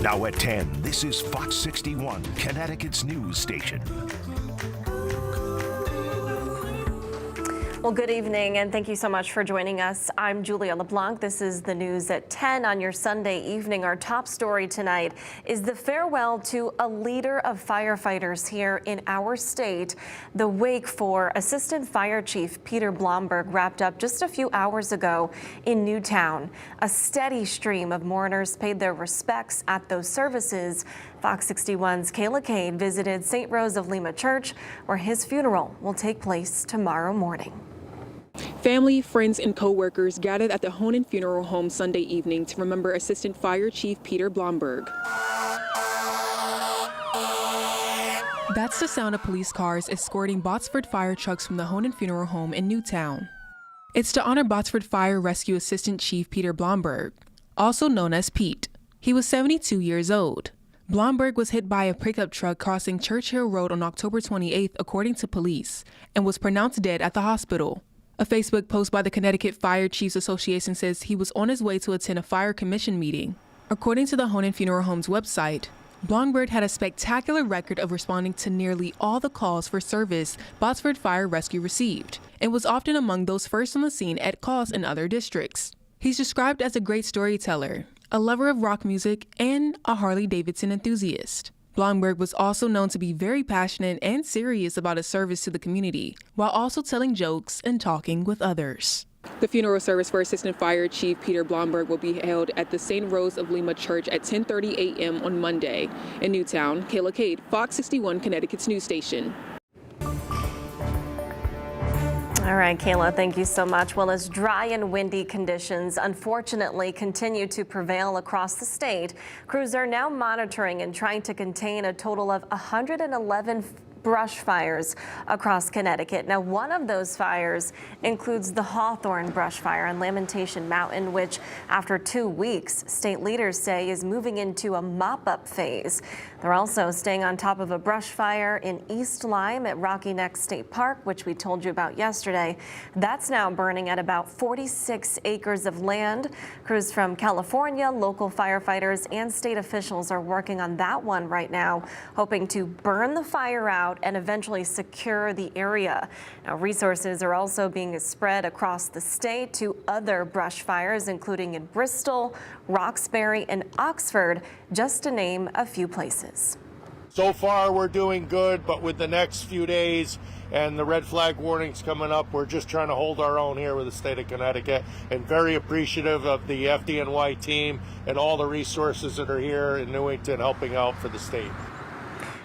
Now at 10, this is Fox 61, Connecticut's news station. Well, good evening, and thank you so much for joining us. I'm Julia LeBlanc. This is the news at 10 on your Sunday evening. Our top story tonight is the farewell to a leader of firefighters here in our state. The wake for Assistant Fire Chief Peter Blomberg wrapped up just a few hours ago in Newtown. A steady stream of mourners paid their respects at those services. Fox 61's Kayla Cade visited St. Rose of Lima Church, where his funeral will take place tomorrow morning. Family, friends, and co-workers gathered at the Honan Funeral Home Sunday evening to remember Assistant Fire Chief Peter Blomberg. That's the sound of police cars escorting Botsford fire trucks from the Honan Funeral Home in Newtown. It's to honor Botsford Fire Rescue Assistant Chief Peter Blomberg, also known as Pete. He was 72 years old. Blomberg was hit by a pickup truck crossing Churchill Road on October 28th, according to police, and was pronounced dead at the hospital. A Facebook post by the Connecticut Fire Chiefs Association says he was on his way to attend a fire commission meeting. According to the Honan Funeral Home's website, Blomberg had a spectacular record of responding to nearly all the calls for service Botsford Fire Rescue received, and was often among those first on the scene at calls in other districts. He's described as a great storyteller, a lover of rock music, and a Harley-Davidson enthusiast. Blomberg was also known to be very passionate and serious about his service to the community, while also telling jokes and talking with others. The funeral service for Assistant Fire Chief Peter Blomberg will be held at the St. Rose of Lima Church at 10:30 a.m. on Monday. In Newtown, Kayla Cade, Fox 61, Connecticut's news station. All right, Kayla, thank you so much. Well, as dry and windy conditions unfortunately continue to prevail across the state, crews are now monitoring and trying to contain a total of 111 brush fires across Connecticut. Now, one of those fires includes the Hawthorne brush fire on Lamentation Mountain, which after 2 weeks, state leaders say is moving into a mop-up phase. They're also staying on top of a brush fire in East Lyme at Rocky Neck State Park, which we told you about yesterday. That's now burning at about 46 acres of land. Crews from California, local firefighters, and state officials are working on that one right now, hoping to burn the fire out and eventually secure the area. Now, resources are also being spread across the state to other brush fires, including in Bristol, Roxbury, and Oxford, just to name a few places. So far, we're doing good, but with the next few days and the red flag warnings coming up, we're just trying to hold our own here with the state of Connecticut, and very appreciative of the FDNY team and all the resources that are here in Newington helping out for the state.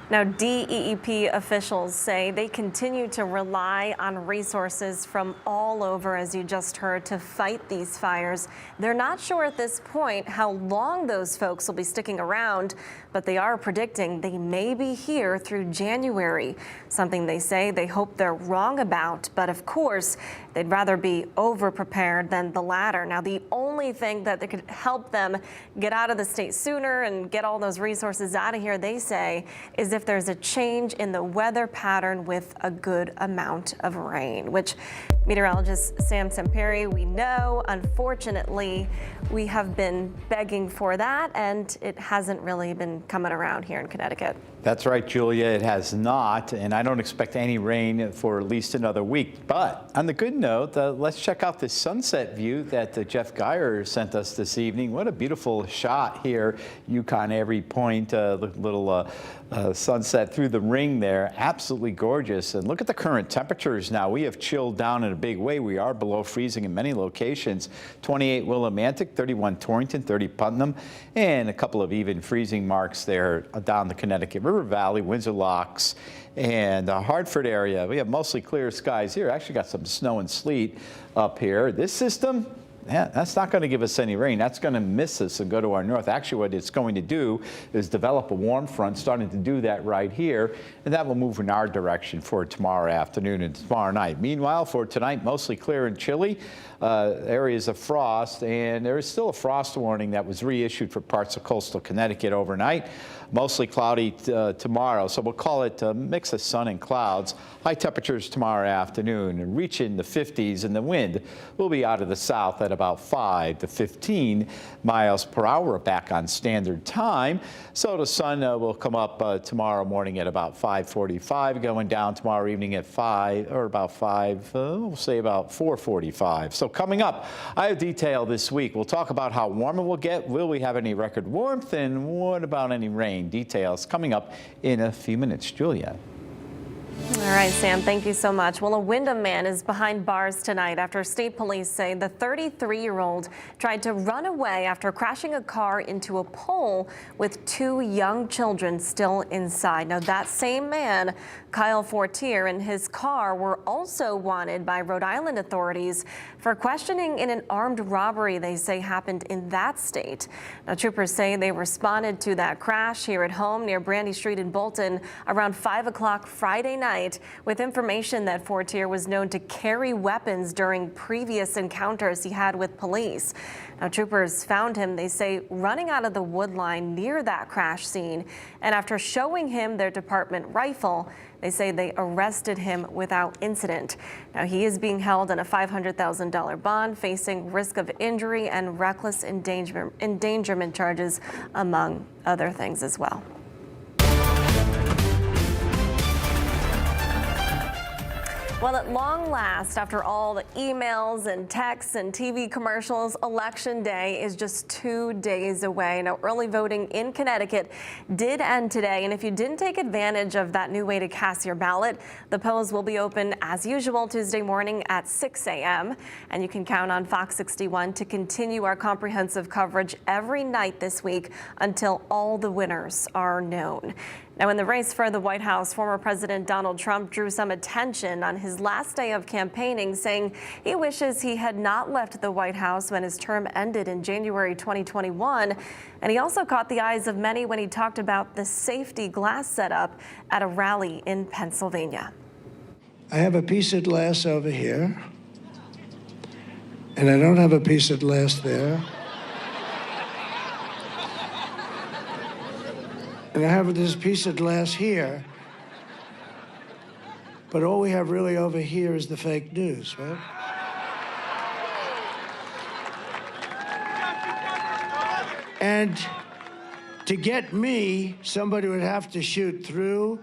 Now, DEEP officials say they continue to rely on resources from all over, as you just heard, to fight these fires. They're not sure at this point how long those folks will be sticking around, but they are predicting they may be here through January, something they say they hope they're wrong about. But of course, they'd rather be over-prepared than the latter. Now, the only thing that could help them get out of the state sooner and get all those resources out of here, they say, is if there's a change in the weather pattern with a good amount of rain, which meteorologist Sam Samperi, we know, unfortunately, we have been begging for that, and it hasn't really been coming around here in Connecticut. That's right, Julia, it has not, and I don't expect any rain for at least another week. But on the good note, let's check out this sunset view that Jeff Geyer sent us this evening. What a beautiful shot here, Yukon Every Point, little sunset through the ring there. Absolutely gorgeous. And look at the current temperatures now. We have chilled down in a big way. We are below freezing in many locations. 28 Willimantic, 31 Torrington, 30 Putnam, and a couple of even freezing marks there down the Connecticut River Valley, Windsor Locks, and the Hartford area. We have mostly clear skies here. Actually got some snow and sleet up here. This system, yeah, that's not going to give us any rain. That's going to miss us and go to our north. Actually, what it's going to do is develop a warm front, starting to do that right here, and that will move in our direction for tomorrow afternoon and tomorrow night. Meanwhile, for tonight, mostly clear and chilly. areas of frost, and there is still a frost warning that was reissued for parts of coastal Connecticut overnight. Mostly cloudy tomorrow, so we'll call it a mix of sun and clouds. High temperatures tomorrow afternoon, reaching the 50s, and the wind will be out of the south at about 5 to 15 miles per hour back on standard time. So the sun will come up tomorrow morning at about 5:45, going down tomorrow evening at 5, or about 5, we'll say about 4:45. So coming up, I have detail this week. We'll talk about how warm it will get. Will we have any record warmth? And what about any rain? Details coming up in a few minutes. Julia. All right, Sam, thank you so much. Well, a Wyndham man is behind bars tonight after state police say the 33-year-old tried to run away after crashing a car into a pole with 2 young children still inside. Now, that same man, Kyle Fortier, and his car were also wanted by Rhode Island authorities for questioning in an armed robbery they say happened in that state. Now, troopers say they responded to that crash here at home near Brandy Street in Bolton around 5 o'clock Friday night with information that Fortier was known to carry weapons during previous encounters he had with police. Now, troopers found him, they say, running out of the wood line near that crash scene, and after showing him their department rifle, they say they arrested him without incident. Now, he is being held on a $500,000 bond, facing risk of injury and reckless endangerment charges, among other things as well. Well, at long last, after all the emails and texts and TV commercials, Election Day is just 2 days away. Now, early voting in Connecticut did end today, and if you didn't take advantage of that new way to cast your ballot, the polls will be open as usual Tuesday morning at 6 a.m. And you can count on Fox 61 to continue our comprehensive coverage every night this week until all the winners are known. Now, in the race for the White House, former President Donald Trump drew some attention on his last day of campaigning, saying he wishes he had not left the White House when his term ended in January 2021. And he also caught the eyes of many when he talked about the safety glass setup at a rally in Pennsylvania. I have a piece of glass over here, and I don't have a piece of glass there. And I have this piece of glass here, but all we have really over here is the fake news, right? And to get me, somebody would have to shoot through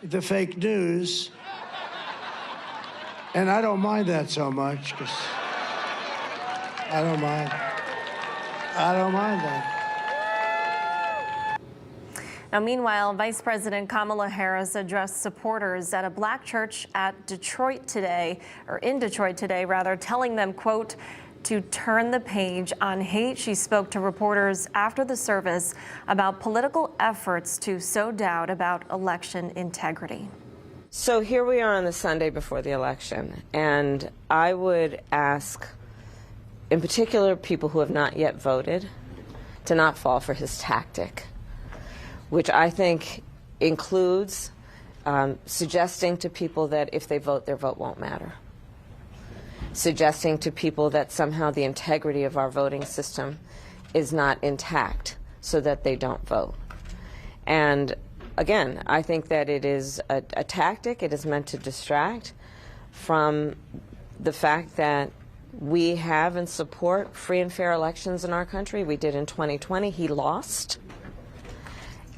the fake news, and I don't mind that so much, because I don't mind that. Now, meanwhile, Vice President Kamala Harris addressed supporters at a black church in Detroit today, telling them, quote, to turn the page on hate. She spoke to reporters after the service about political efforts to sow doubt about election integrity. So here we are on the Sunday before the election, and I would ask, in particular, people who have not yet voted, to not fall for his tactic, which I think includes suggesting to people that if they vote, their vote won't matter. Suggesting to people that somehow the integrity of our voting system is not intact so that they don't vote. And again, I think that it is a tactic. It is meant to distract from the fact that we have and support free and fair elections in our country. We did in 2020. He lost.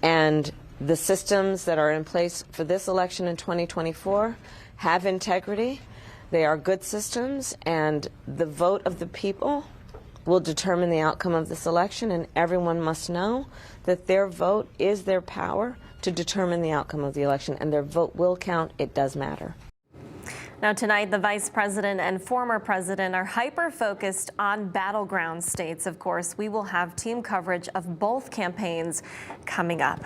And the systems that are in place for this election in 2024 have integrity. They are good systems, and the vote of the people will determine the outcome of this election, and everyone must know that their vote is their power to determine the outcome of the election, and their vote will count. It does matter. Now, tonight, the vice president and former president are hyper-focused on battleground states. Of course, we will have team coverage of both campaigns coming up.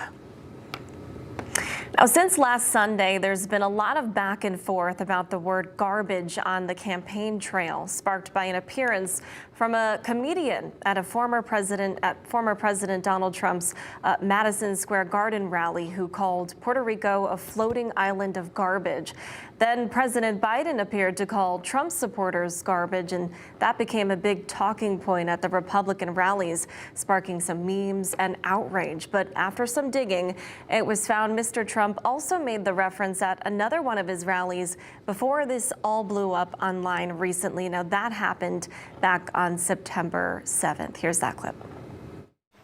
Now, since last Sunday, there's been a lot of back and forth about the word garbage on the campaign trail, sparked by an appearance from a comedian at former President Donald Trump's Madison Square Garden rally who called Puerto Rico a floating island of garbage. Then President Biden appeared to call Trump supporters garbage, and that became a big talking point at the Republican rallies, sparking some memes and outrage. But after some digging, it was found Mr. Trump also made the reference at another one of his rallies before this all blew up online recently. Now, that happened back on September 7th. Here's that clip.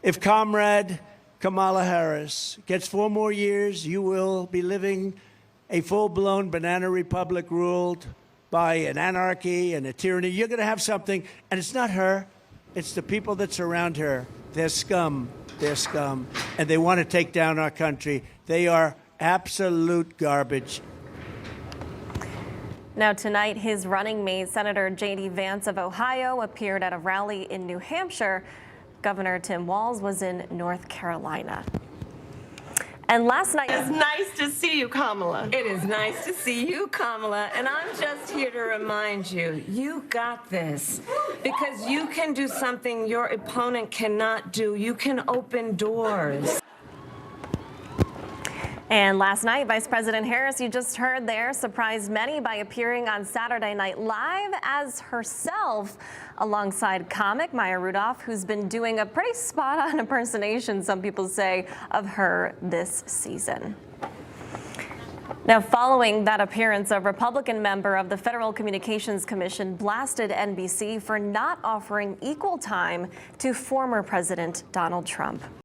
If Comrade Kamala Harris gets 4 more years, you will be living a full-blown banana republic ruled by an anarchy and a tyranny. You're going to have something, and it's not her. It's the people that surround her. They're scum. They're scum. And they want to take down our country. They are absolute garbage. Now tonight, his running mate, Senator J.D. Vance of Ohio, appeared at a rally in New Hampshire. Governor Tim Walz was in North Carolina. And last night... It's nice to see you, Kamala. It is nice to see you, Kamala. And I'm just here to remind you, you got this. Because you can do something your opponent cannot do. You can open doors. And last night, Vice President Harris, you just heard there, surprised many by appearing on Saturday Night Live as herself alongside comic Maya Rudolph, who's been doing a pretty spot-on impersonation, some people say, of her this season. Now, following that appearance, a Republican member of the Federal Communications Commission blasted NBC for not offering equal time to former President Donald Trump.